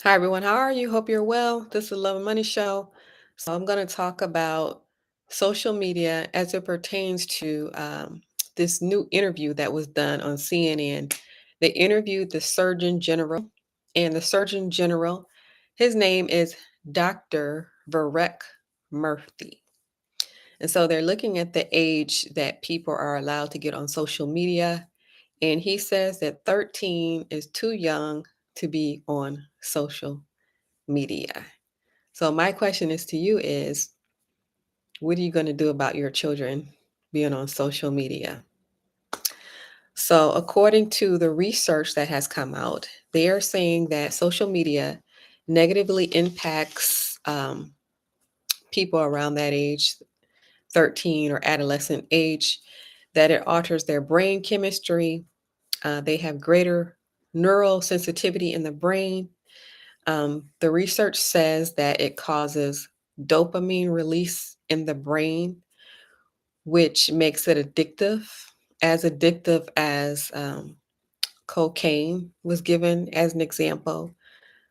Hi, everyone. How are you? Hope you're well. This is the Love and Money Show. So, I'm going to talk about social media as it pertains to this new interview that was done on CNN. They interviewed the Surgeon General, and the Surgeon General, his name is Dr. Varek Murthy. And so they're looking at the age that people are allowed to get on social media. And he says that 13 is too young to be on social media. So my question is to you is, what are you going to do about your children being on social media? So according to the research that has come out, they are saying that social media negatively impacts people around that age, 13 or adolescent age, that it alters their brain chemistry. They have greater neural sensitivity in the brain. The research says that it causes dopamine release in the brain, which makes it addictive as cocaine was given as an example.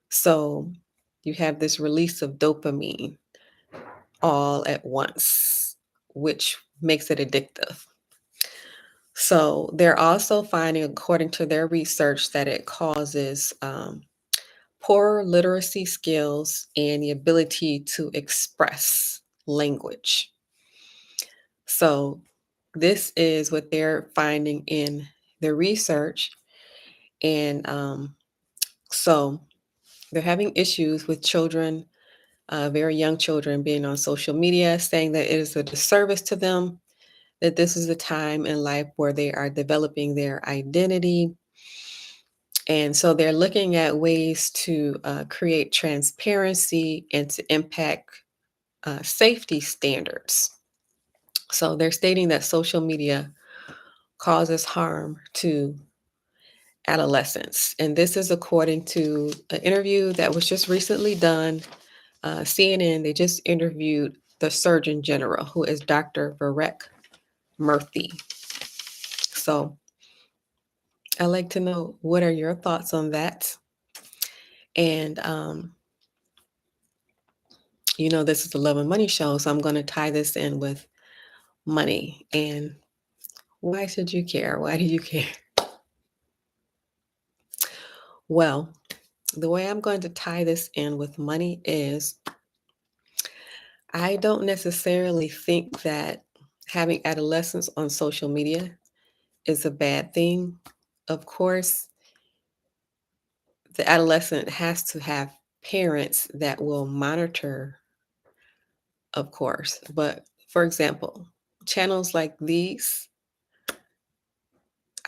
So you have this release of dopamine all at once, which makes it addictive. So they're also finding, according to their research, that it causes poor literacy skills and the ability to express language. So, this is what they're finding in the research. And so, they're having issues with children, very young children, being on social media, saying that it is a disservice to them, that this is a time in life where they are developing their identity. And so they're looking at ways to create transparency and to impact safety standards. So they're stating that social media causes harm to adolescents. And this is according to an interview that was just recently done. CNN, they just interviewed the Surgeon General, who is Dr. Varek Murthy. So I'd like to know, what are your thoughts on that? And, this is the Love and Money Show, so I'm going to tie this in with money. And why should you care? Why do you care? Well, the way I'm going to tie this in with money is, I don't necessarily think that having adolescents on social media is a bad thing. Of course, the adolescent has to have parents that will monitor, of course. But for example, channels like these,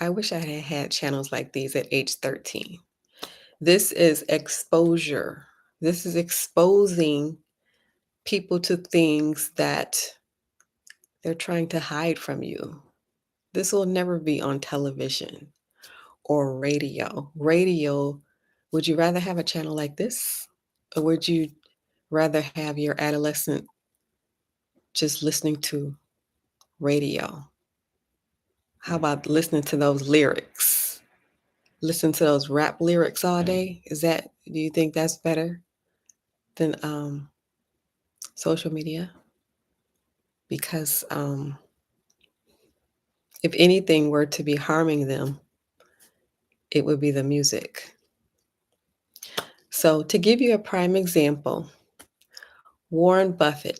I wish I had had channels like these at age 13. This is exposure. This is exposing people to things that they're trying to hide from you. This will never be on television or radio. Radio, would you rather have a channel like this? Or would you rather have your adolescent just listening to radio? How about listening to those lyrics? Listen to those rap lyrics all day? Do you think that's better than social media? Because if anything were to be harming them, it would be the music. So, to give you a prime example, Warren Buffett,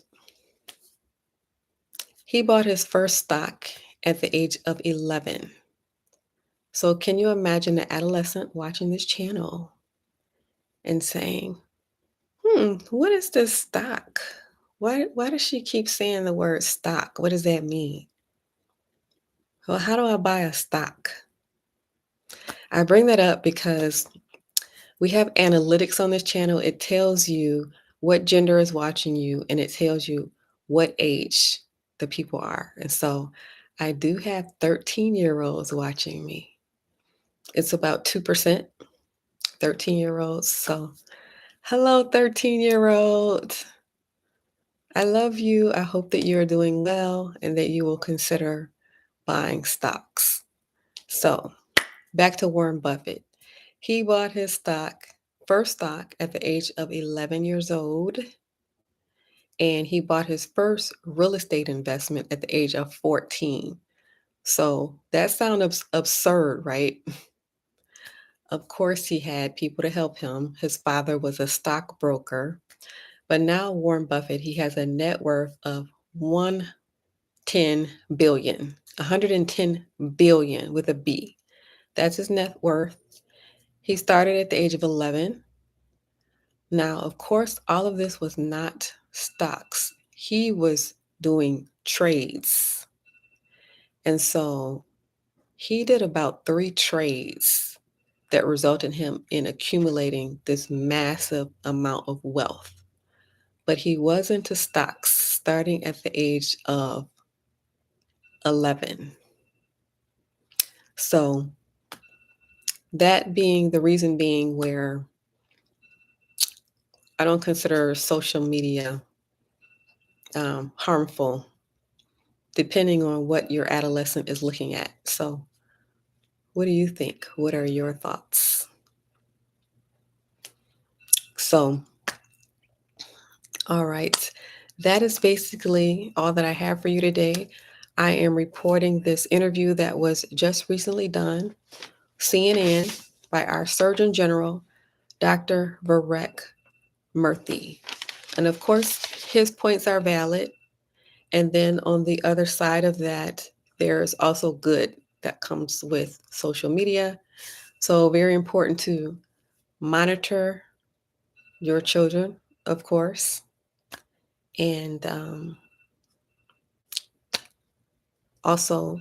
he bought his first stock at the age of 11. So, can you imagine an adolescent watching this channel and saying, what is this stock? Why does she keep saying the word stock? What does that mean? Well, how do I buy a stock? I bring that up because we have analytics on this channel. It tells you what gender is watching you, and it tells you what age the people are. And so I do have 13-year-olds watching me. It's about 2%, 13-year-olds. So, hello, 13-year-old. I love you. I hope that you're doing well and that you will consider buying stocks. So, back to Warren Buffett. He bought his stock first stock at the age of 11 years old, and he bought his first real estate investment at the age of 14. So that sounds absurd, right? Of course, he had people to help him. His father was a stockbroker, but now Warren Buffett, he has a net worth of 110 billion, 110 billion with a B. That's his net worth. He started at the age of 11. Now, of course, all of this was not stocks. He was doing trades. And so he did about 3 trades that resulted him in accumulating this massive amount of wealth. But he was into stocks starting at the age of 11. So that being the reason being where I don't consider social media harmful, depending on what your adolescent is looking at. So what do you think? What are your thoughts? So, all right. That is basically all that I have for you today. I am reporting this interview that was just recently done, CNN, by our Surgeon General, Dr. Varek Murthy. And of course, his points are valid. And then on the other side of that, there's also good that comes with social media. So, very important to monitor your children, of course. And also,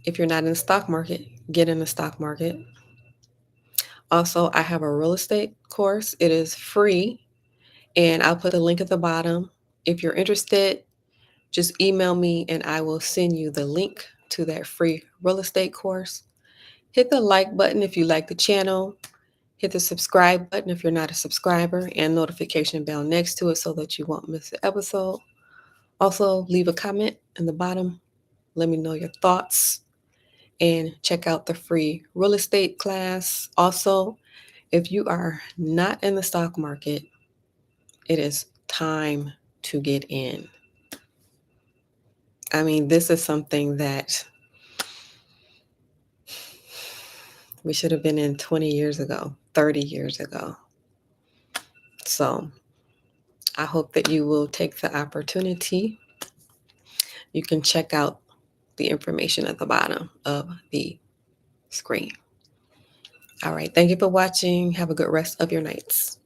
if you're not in the stock market, get in the stock market. Also, I have a real estate course. It is free, and I'll put the link at the bottom. If you're interested, just email me and I will send you the link to that free real estate course. Hit the like button if you like the channel. Hit the subscribe button if you're not a subscriber, and notification bell next to it so that you won't miss an episode. Also, leave a comment in the bottom. Let me know your thoughts and check out the free real estate class. Also, if you are not in the stock market, it is time to get in. I mean, this is something that we should have been in 20 years ago, 30 years ago. So I hope that you will take the opportunity. You can check out the information at the bottom of the screen. All right. Thank you for watching. Have a good rest of your nights.